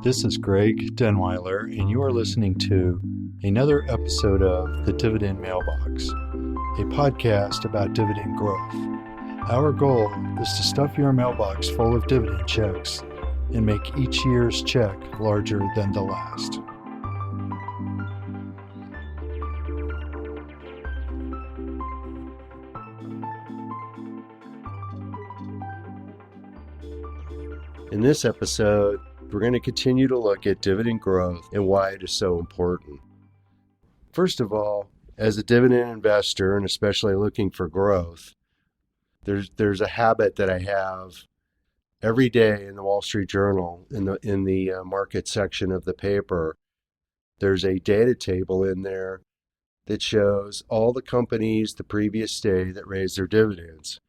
This is Greg Denweiler, and you are listening to another episode of The Dividend Mailbox, a podcast about dividend growth. Our goal is to stuff your mailbox full of dividend checks and make each year's check larger than the last. In this episode, we're going to continue to look at dividend growth and why it is so important. First of all, as a dividend investor, and especially looking for growth, there's a habit that I have every day in the Wall Street Journal, in the market section of the paper. There's a data table in there that shows all the companies the previous day that raised their dividends.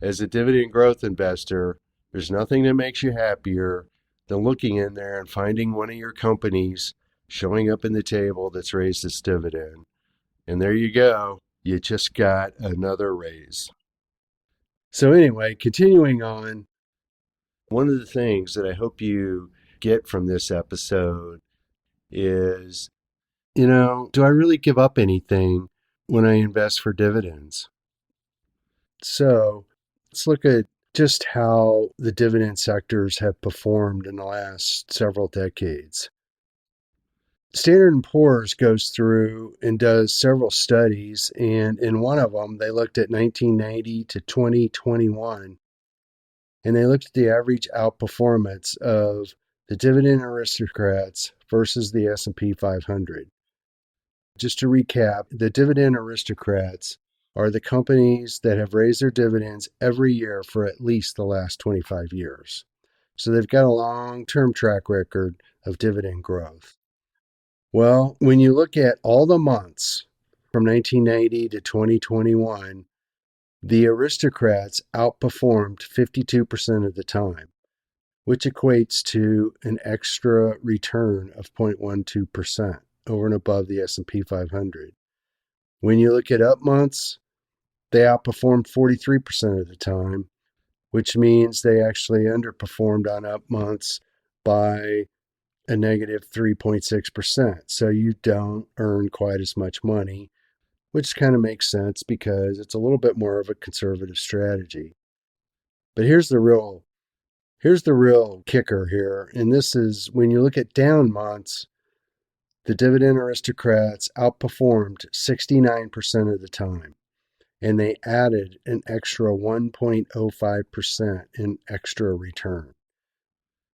As a dividend growth investor, there's nothing that makes you happier than looking in there and finding one of your companies showing up in the table that's raised its dividend. And there you go. You just got another raise. So anyway, continuing on, one of the things that I hope you get from this episode is, do I really give up anything when I invest for dividends? So let's look at just how the dividend sectors have performed in the last several decades. Standard & Poor's goes through and does several studies, and in one of them, they looked at 1990 to 2021, and they looked at the average outperformance of the dividend aristocrats versus the S&P 500. Just to recap, the dividend aristocrats are the companies that have raised their dividends every year for at least the last 25 years. So they've got a long-term track record of dividend growth. Well, when you look at all the months from 1990 to 2021, the aristocrats outperformed 52% of the time, which equates to an extra return of 0.12% over and above the S&P 500. When you look at up months, they outperformed 43% of the time, which means they actually underperformed on up months by a negative 3.6%. So you don't earn quite as much money, which kind of makes sense because it's a little bit more of a conservative strategy. But here's the real kicker here. And this is when you look at down months, the dividend aristocrats outperformed 69% of the time. And they added an extra 1.05% in extra return.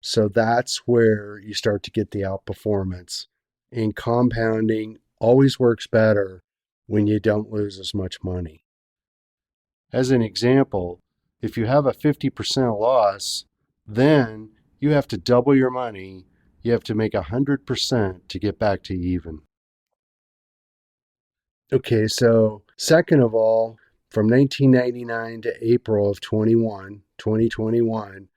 So that's where you start to get the outperformance. And compounding always works better when you don't lose as much money. As an example, if you have a 50% loss, then you have to double your money. You have to make 100% to get back to even. Okay, so second of all, from 1999 to April of 2021,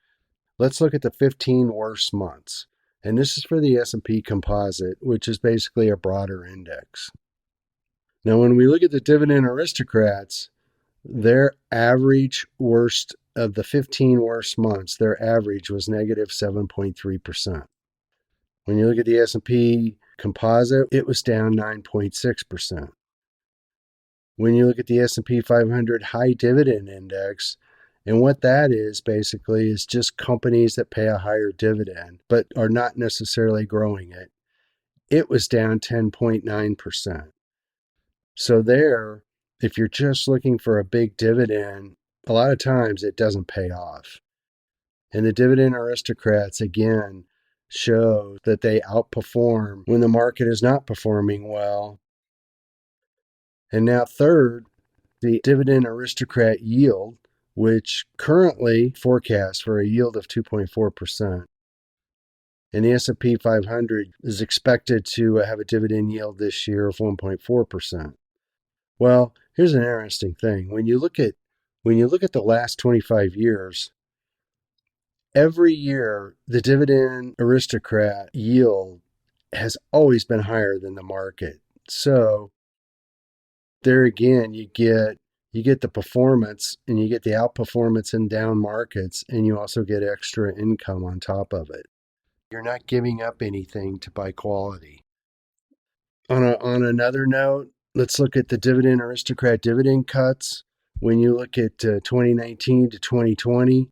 let's look at the 15 worst months. And this is for the S&P Composite, which is basically a broader index. Now, when we look at the dividend aristocrats, their average worst of the 15 worst months, their average was negative 7.3%. When you look at the S&P Composite, it was down 9.6%. When you look at the S&P 500 High Dividend Index, and what that is basically is just companies that pay a higher dividend, but are not necessarily growing it. It was down 10.9%. So there, if you're just looking for a big dividend, a lot of times it doesn't pay off. And the dividend aristocrats, again, show that they outperform when the market is not performing well. And now third, the dividend aristocrat yield, which currently forecasts for a yield of 2.4%. And the S&P 500 is expected to have a dividend yield this year of 1.4%. Well, here's an interesting thing. When you look at the last 25 years, every year the dividend aristocrat yield has always been higher than the market. So there again, you get the performance and you get the outperformance in down markets, and you also get extra income on top of it. You're not giving up anything to buy quality. On another note, let's look at the Dividend Aristocrat dividend cuts. When you look at 2019 to 2020,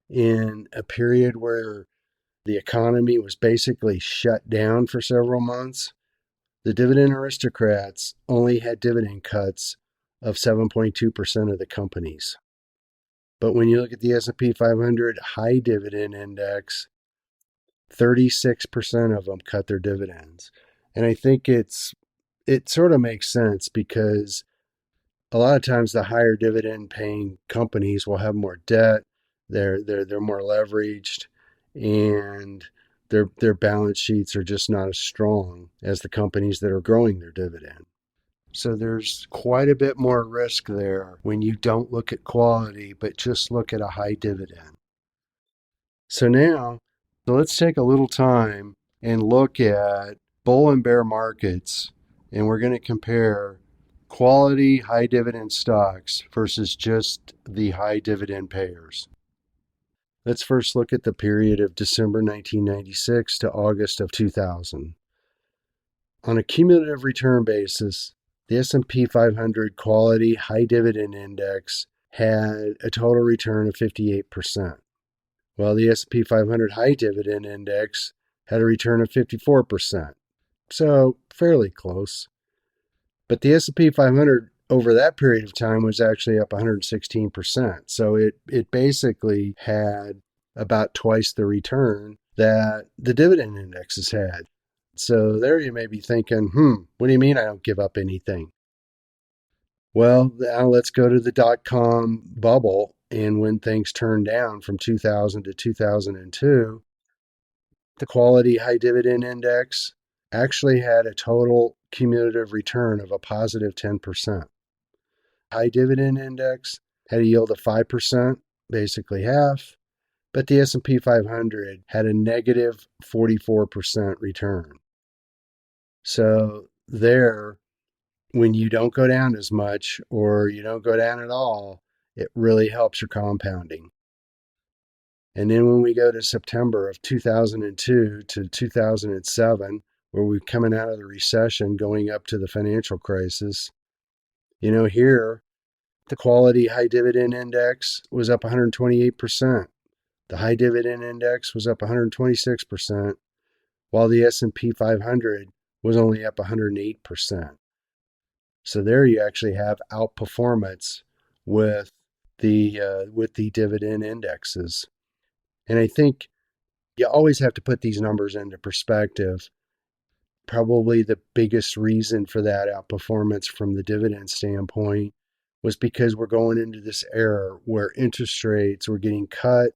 in a period where the economy was basically shut down for several months, the Dividend Aristocrats only had dividend cuts of 7.2% of the companies. But when you look at the S&P 500 high dividend index, 36% of them cut their dividends. And I think it sort of makes sense, because a lot of times the higher dividend paying companies will have more debt, they're more leveraged, and their balance sheets are just not as strong as the companies that are growing their dividend. So there's quite a bit more risk there when you don't look at quality, but just look at a high dividend. So let's take a little time and look at bull and bear markets, and we're going to compare quality high dividend stocks versus just the high dividend payers. Let's first look at the period of December 1996 to August of 2000. On a cumulative return basis, the S&P 500 Quality High Dividend Index had a total return of 58%, while the S&P 500 High Dividend Index had a return of 54%, so fairly close. But the S&P 500 over that period of time was actually up 116%, so it basically had about twice the return that the dividend indexes had. So there you may be thinking, what do you mean I don't give up anything? Well, now let's go to the dot-com bubble, and when things turned down from 2000 to 2002, the Quality High Dividend Index actually had a total cumulative return of a positive 10%. High Dividend Index had a yield of 5%, basically half, but the S&P 500 had a negative 44% return. So there, when you don't go down as much or you don't go down at all, it really helps your compounding. And then when we go to September of 2002 to 2007, where we're coming out of the recession, going up to the financial crisis, here, the Quality High Dividend Index was up 128%. The High Dividend Index was up 126%, while the S&P 500 was only up 108%. So there you actually have outperformance with the dividend indexes. And I think you always have to put these numbers into perspective. Probably the biggest reason for that outperformance from the dividend standpoint was because we're going into this era where interest rates were getting cut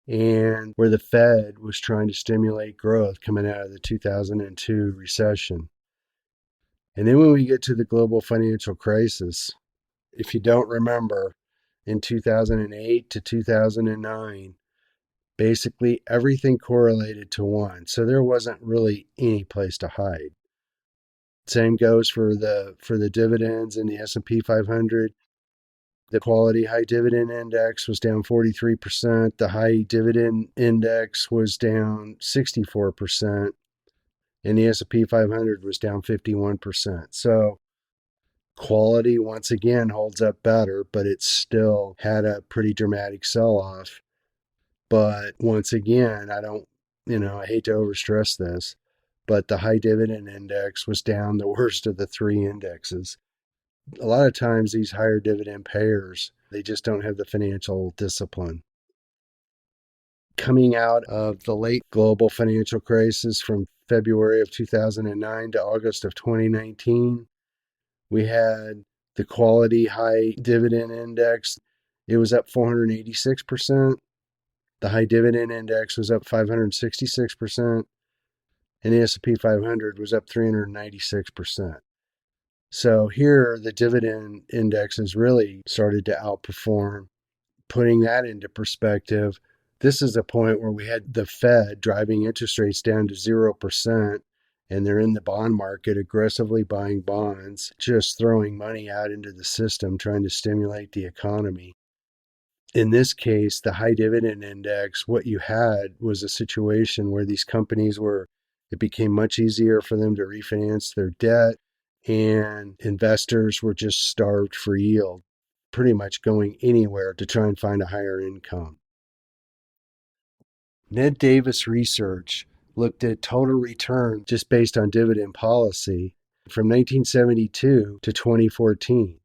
and where the Fed was trying to stimulate growth coming out of the 2002 recession. And then when we get to the global financial crisis, if you don't remember, in 2008 to 2009, basically everything correlated to one. So there wasn't really any place to hide. Same goes for the dividends in the S&P 500. The Quality High Dividend Index was down 43%. The High Dividend Index was down 64%. And the S&P 500 was down 51%. So quality, once again, holds up better, but it still had a pretty dramatic sell-off. But once again, I hate to overstress this, but the High Dividend Index was down the worst of the three indexes. A lot of times these higher dividend payers, they just don't have the financial discipline. Coming out of the late global financial crisis from February of 2009 to August of 2019, we had the Quality High Dividend Index. It was up 486%. The High Dividend Index was up 566%. And the S&P 500 was up 396%. So here, the dividend indexes really started to outperform. Putting that into perspective, this is a point where we had the Fed driving interest rates down to 0%, and they're in the bond market aggressively buying bonds, just throwing money out into the system, trying to stimulate the economy. In this case, the high dividend index, what you had was a situation where these companies it became much easier for them to refinance their debt, and investors were just starved for yield, pretty much going anywhere to try and find a higher income. Ned Davis Research looked at total return just based on dividend policy from 1972 to 2014.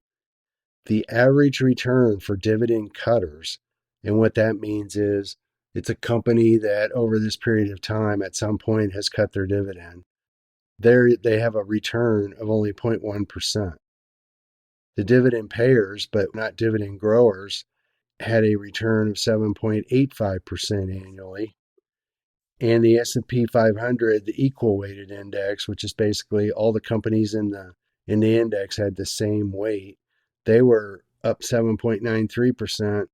The average return for dividend cutters, and what that means is it's a company that over this period of time at some point has cut their dividend. They have a return of only 0.1%. The dividend payers, but not dividend growers, had a return of 7.85% annually. And the S&P 500, the equal weighted index, which is basically all the companies in the index had the same weight, they were up 7.93%.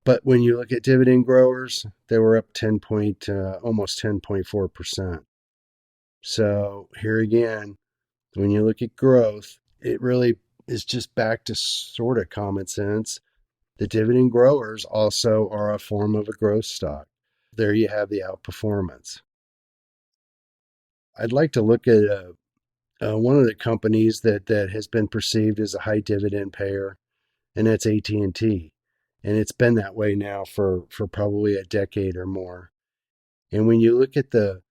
But when you look at dividend growers, they were up almost 10.4%. So here again, when you look at growth, it really is just back to sort of common sense. The dividend growers also are a form of a growth stock. There you have the outperformance. I'd like to look at one of the companies that has been perceived as a high dividend payer, and that's AT&T. And it's been that way now for probably a decade or more. And when you look at the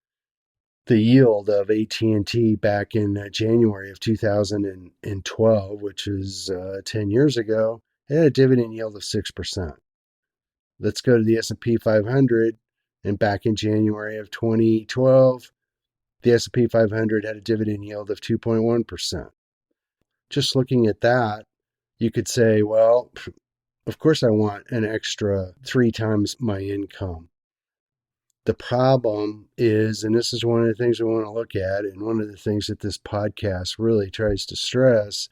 yield of AT&T back in January of 2012, which is 10 years ago, it had a dividend yield of 6%. Let's go to the S&P 500, and back in January of 2012, the S&P 500 had a dividend yield of 2.1%. Just looking at that, you could say, well, of course I want an extra 3 times my income. The problem is, and this is one of the things we want to look at, and one of the things that this podcast really tries to stress,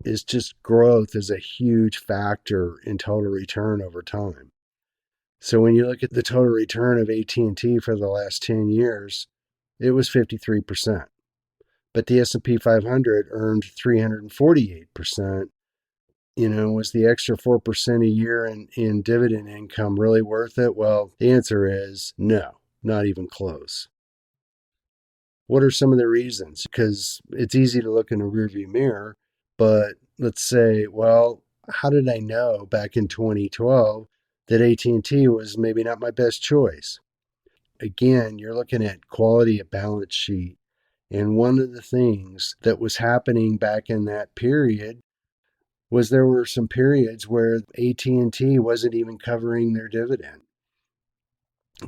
is just growth is a huge factor in total return over time. So when you look at the total return of AT&T for the last 10 years, it was 53%. But the S&P 500 earned 348%. Was the extra 4% a year in dividend income really worth it? Well, the answer is no, not even close. What are some of the reasons? Because it's easy to look in a rearview mirror, but let's say, well, how did I know back in 2012 that AT&T was maybe not my best choice? Again, you're looking at quality of balance sheet. And one of the things that was happening back in that period was there were some periods where AT&T wasn't even covering their dividend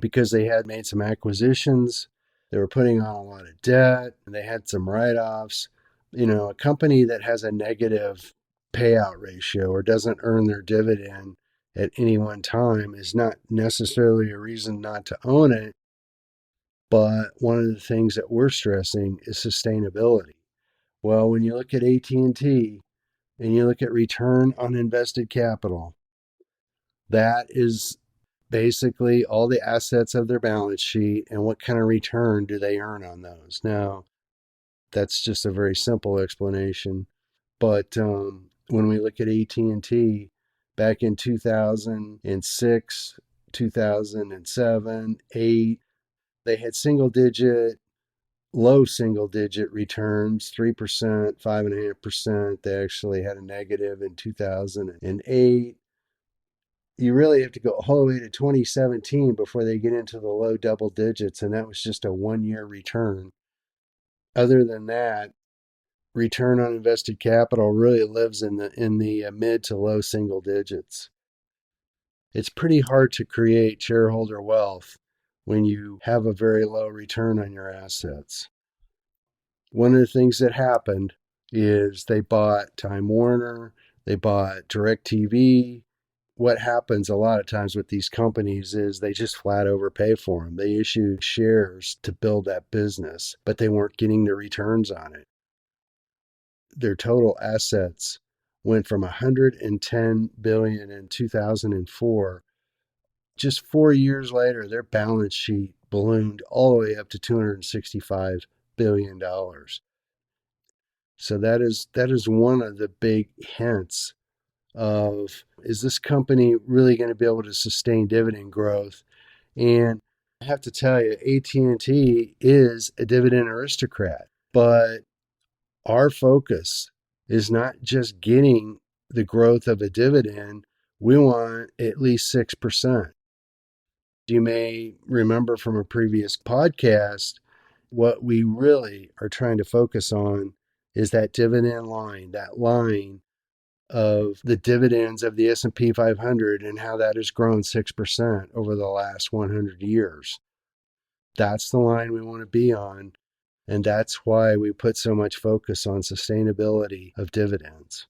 because they had made some acquisitions. They were putting on a lot of debt. And they had some write-offs. A company that has a negative payout ratio or doesn't earn their dividend at any one time is not necessarily a reason not to own it. But one of the things that we're stressing is sustainability. Well, when you look at AT&T and you look at return on invested capital, that is basically all the assets of their balance sheet and what kind of return do they earn on those. Now, that's just a very simple explanation. But when we look at AT&T back in 2006, 2007, 8, they had low single digit returns, 3%, 5.5%. They actually had a negative in 2008. You really have to go all the way to 2017 before they get into the low double digits, and that was just a 1-year return. Other than that, return on invested capital really lives in the mid to low single digits. It's pretty hard to create shareholder wealth when you have a very low return on your assets. One of the things that happened is they bought Time Warner, they bought DirecTV. What happens a lot of times with these companies is they just flat overpay for them. They issue shares to build that business, but they weren't getting the returns on it. Their total assets went from $110 billion in 2004. Just 4 years later, their balance sheet ballooned all the way up to $265 billion. So that is one of the big hints of, is this company really going to be able to sustain dividend growth? And I have to tell you, AT&T is a dividend aristocrat, but our focus is not just getting the growth of a dividend. We want at least 6%. You may remember from a previous podcast, what we really are trying to focus on is that dividend line, that line of the dividends of the S&P 500 and how that has grown 6% over the last 100 years. That's the line we want to be on, and that's why we put so much focus on sustainability of dividends.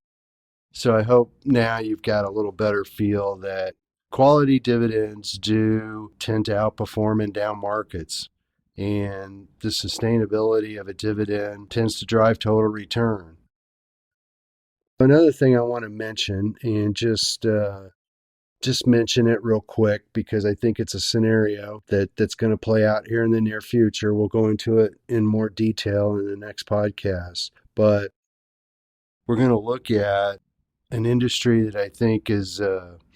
So I hope now you've got a little better feel that quality dividends do tend to outperform in down markets, and the sustainability of a dividend tends to drive total return. Another thing I want to mention, and just mention it real quick because I think it's a scenario that's going to play out here in the near future. We'll go into it in more detail in the next podcast, but we're going to look at an industry that I think is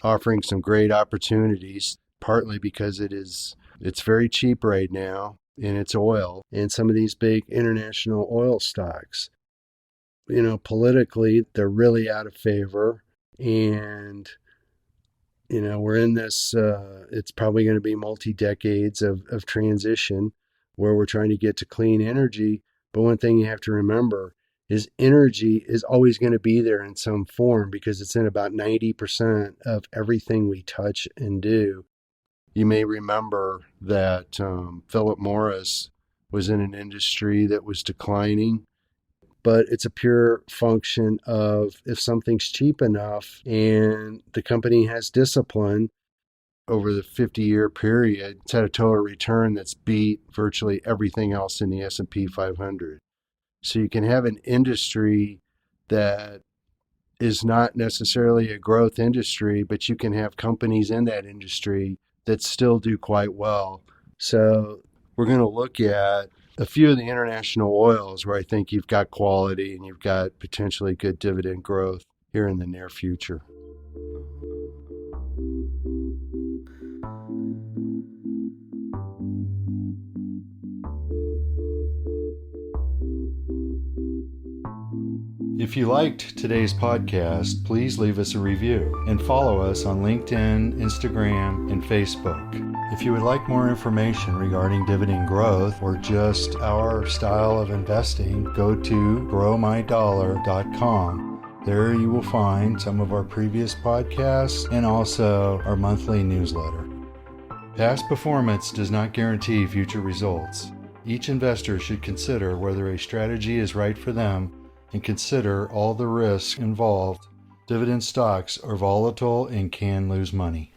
offering some great opportunities, partly because it's very cheap right now, and it's oil, and some of these big international oil stocks. Politically, they're really out of favor, and we're in this, it's probably going to be multi-decades of transition where we're trying to get to clean energy. But one thing you have to remember is energy is always going to be there in some form because it's in about 90% of everything we touch and do. You may remember that Philip Morris was in an industry that was declining, but it's a pure function of, if something's cheap enough and the company has discipline over the 50-year period, it's had a total return that's beat virtually everything else in the S&P 500. So you can have an industry that is not necessarily a growth industry, but you can have companies in that industry that still do quite well. So we're going to look at a few of the international oils where I think you've got quality and you've got potentially good dividend growth here in the near future. If you liked today's podcast, please leave us a review and follow us on LinkedIn, Instagram, and Facebook. If you would like more information regarding dividend growth or just our style of investing, go to growmydollar.com. There you will find some of our previous podcasts and also our monthly newsletter. Past performance does not guarantee future results. Each investor should consider whether a strategy is right for them and consider all the risks involved. Dividend stocks are volatile and can lose money.